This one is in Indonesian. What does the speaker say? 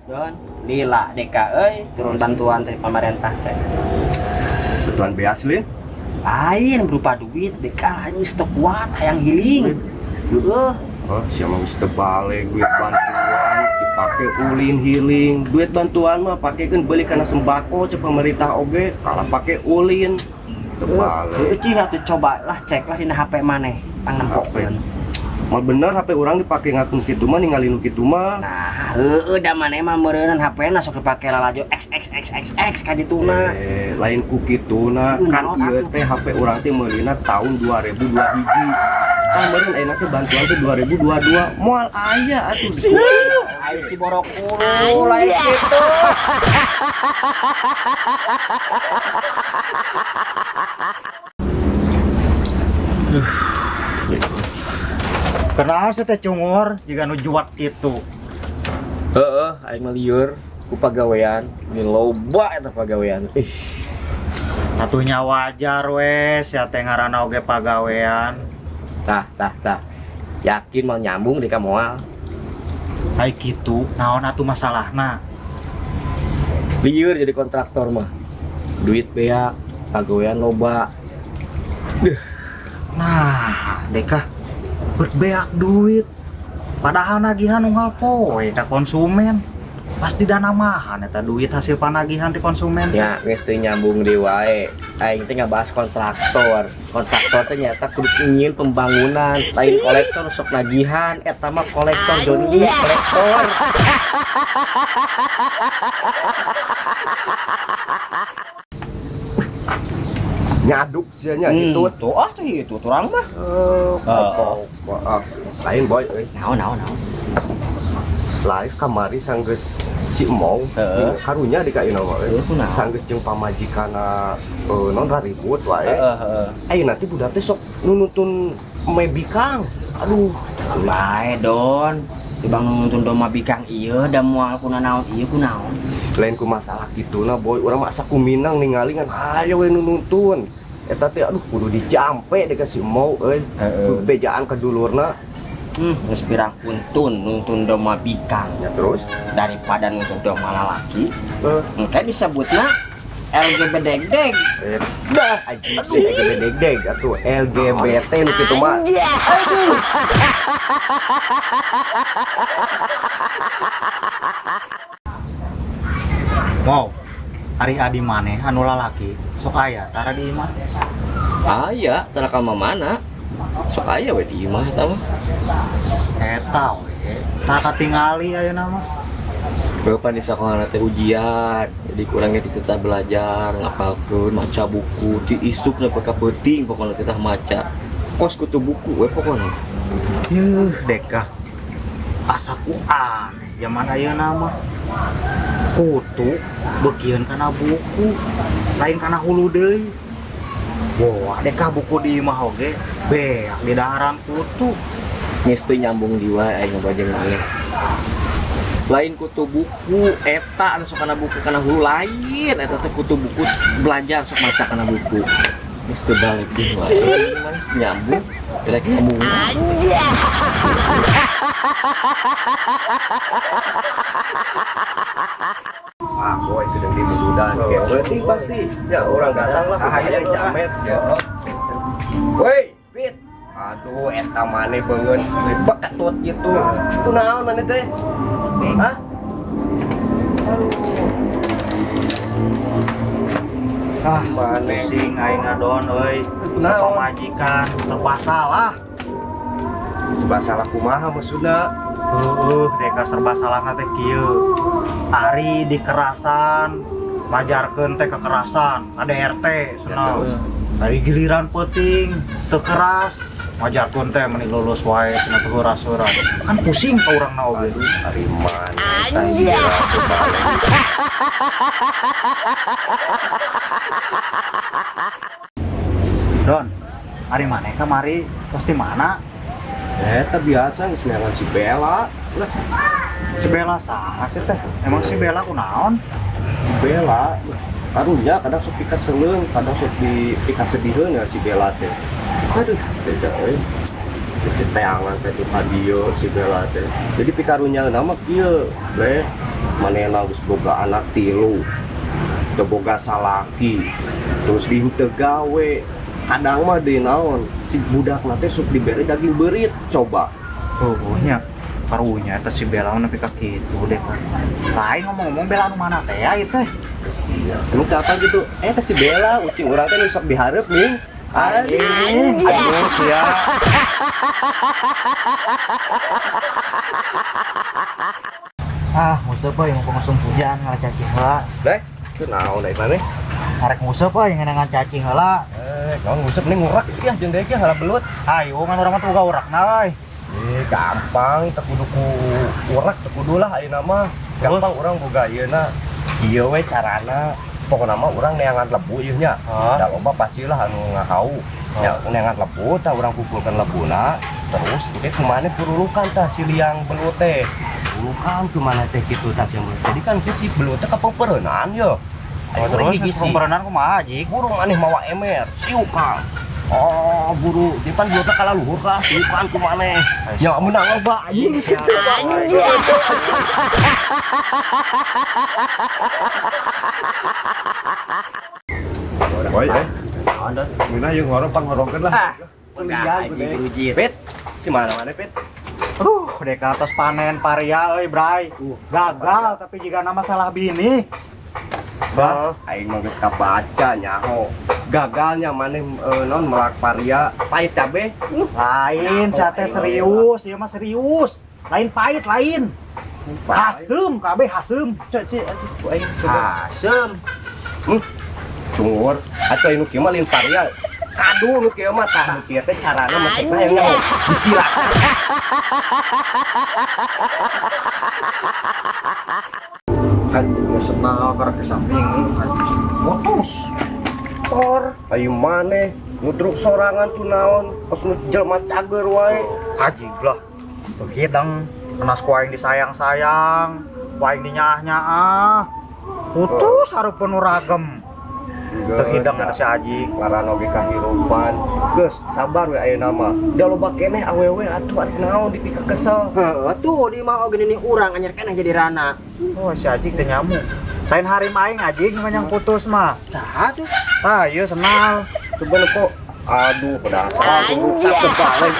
Don, lila deka turun bantuan dari pemerintah teh. Bantuan beas lin. Lain berupa duit deka lain stok kuat hayang healing. Heeh. Oh, siapa geus teu balik duit bantuan dipake ulin healing. Duit bantuan mah pakekeun beuli kana sembako cek pemerintah oge, kalah pake ulin. Teu balik. Cih atuh coba lah cek lah dina HP maneh. Pang nempokeun. Mal bener HP orang dipake ngakun kitu mah ningalin kitu mah. Nah, da maneh mah meureunna HP-na sok dipake lalajo XXXXX ka dituna. Lain ku kituna kan ieu teh HP urang teh meulina tahun 2002 hiji. Kan meureun ayeuna teh bantuan teh 2022 moal aya atuh. Ai si borokuru lain kitu. Kenapa sih teh cungur jika nu juat itu? Heeh, aing mah lieur ku pagawean, ini loba eta pagawean. Satunya wajar wes, ya teh ngaranna oge pagawean. Tah. Yakin mau nyambung di ka moal. Hai kitu, naon atuh masalahna? Lieur jadi kontraktor mah. Duit beak, pagawean loba. Nah, deka berbeak duit. Padahal nagihan unggal poe ka konsumen. Pasti dana mahan eta duit hasil panagihan di konsumen. Ya, geus teu nyambung deui wae. Aing teh ngabahas kontraktor. Kontraktor teh nyata kudu ingin pembangunan, lain kolektor sok nagihan, eta mah kolektor Joni, kolektor. Nyaduk sia nya gitu. Tuh tuh itu turang mah. Lain boy euy. Naon. Live kamari sanggeus si Emong karunya di ka ieu mah euy. Sanggeus jeung pamajikanna non raribut wae. Ayeuna teh budak teh sok nuntun mebikang. Aduh, Bae Don. Tibang nuntun doma bikang ieu da moal kunaon ieu kunaon. lain ku masalah kituna boy, urang mah asa kuminang ningali ngan hayo we nuntun. Eta teh aduh kudu dicampe deh ka si Emong euy. Bejaan ka dulurna. Geus pirang puntun nuntun doma bikang Ya terus daripada nuntun doma lalaki. Engke disebutna LGBT. Dah anjing si LGBT atuh LGBT nu kitu mah. Aduh. Wow. Ari adi maneh anu lalaki sok aya tara di imah. Aya, tara ka mana? Sok aya we di imah eta mah. Eta we. Tak katingali ayeuna mah. Bapak di sekolah teh ujian, jadi kurangnya dititah belajar, ngapalkeun, maca buku, diisuk nepeka penting pokoknya titah maca. Kos kutu buku we pokoknya. Yuh, deka. Asa ku aneh zaman ayeuna mah. Kutu begieun kana buku, lain kana hulu deui. Wah, deka buku di imah oge beak di daharan kutu. Geus teu nyambung di wae aing bajeng maneh. Lain kutu buku eta anu sok kana buku kana hulu lain eta teh kutu buku belajar sok maca kana buku. Geus teu balik deui wae. Mas nyambung direk nyambung. Ah boy gedeng di budan kayak penting pasti. Ya orang datang lah kahaya dicamet ya. Woi, Pit. Aduh, eta maneh beungeun bekatut gitu. Itu naon maneh teh? Hah? Ah, Maneh. pusing aing ngadon euy. Naon? Pamajikan serba salah. Sebab salah kumaha maksudna? Deka serba salahna teh kieu. Ari dikerasan, majarkeun teh kekerasan, ADRT cenah. terus? Ari giliran penting, teu keras, majarkeun teh meni lulus wae cenah teu heuras-heuras. Kan pusing ka urangna oge. Ari maneh tanya teu balik. Don, ari maneh kamari kos di mana? Eta biasa geus neangan si Bella. Lah, Si Bella saha sih teh? Emang si Bella kunaon? si Bella karunya kadang sok pika seleung, kadang sok di pika sediheun ya si Bella teh. Aduh, beda euy. Geus diteangan teh di radio si Bella teh. Jadi pikarunya nama kieu, le manehna geus boga anak 3 teu boga salaki terus dieu teu gawe kadang mah deui naon si budakna teh sok dibere daging beurit coba nya karunya eta si Bella nepi ka kitu deh. Lain ngomong-ngomong Bella anu mana teh ya ieu teh? lu kapan gitu teh si Bella ucing urang teh nu sok dihareup ning Aduh sia. Museup euy mun pengusum pujang ngalah cacing heula. deh teu naon deui maneh Arek museup euy ngeunangan cacing heula. naon ngusep ning ngurak ya jeung deui ge halah belut Hayu ngan urang mah teu boga urakna euy. gampang teu kudu ku urak teu kudu lah ayeuna mah gampang urang boga ayeuna ieu we carana pokona mah urang neangan lebu ieu nya da loba pastilah anu ngahau nya neangan lebu tah urang kumpulkeun lebuna terus oke kumaneh pururukan tah si liang belut teh pururukan kumaneh teh kitu tah si belut jadi kan si belut teh kapeupeureunan ye Terus pemperenan kumaha Jik? burung aneh mawa emer siukan oh buru di pan belutna kala luhur kah siukan kumaneh nya menang loba anjing kitu Woi, Ada. mina yang ngorong panghorongkeun lah. Pelian Pit, Pit. Si mana Pit? Dek atas panen paria euy Bray. Gagal tapi jika nama salah bini. Bah, aing mah geus kabaca nyaho. Gagalnya maneh non melak paria pahit cabe. Lain sate serius, ieu mah serius. Lain pahit lain. Hasem kabeh hasem. Cek aing Asem. Cungur, atuh anu kieu mah lain paria. Kadu nu kieu mah tah nu kieu teh carana masekna yang nyaho. Disilakan. Aduh, senang karena ke samping putus. Tor, ayo maneh ngudruk sorangan tuh naon, pas nu jelema cager wae. Haji lah. Tuh hidang kenas kuaing disayang-sayang, kuaing dinyah-nyah. Putus hareupeun ragam. Teu hidang ada si Haji. Ngaran oge kahirupan. Geus, sabar we ayeuna mah. Da loba keneh awewe atuh ari naon dipika kesel. Heuh, tuh di mah oge ini urang anyar keneh jadi rana. Oh, si Haji teh nyamuk. Lain hari maing Haji yang putus mah. Saha tuh? Ah, ieu senal. Coba kok. Aduh, pedasa tuh sakit banget.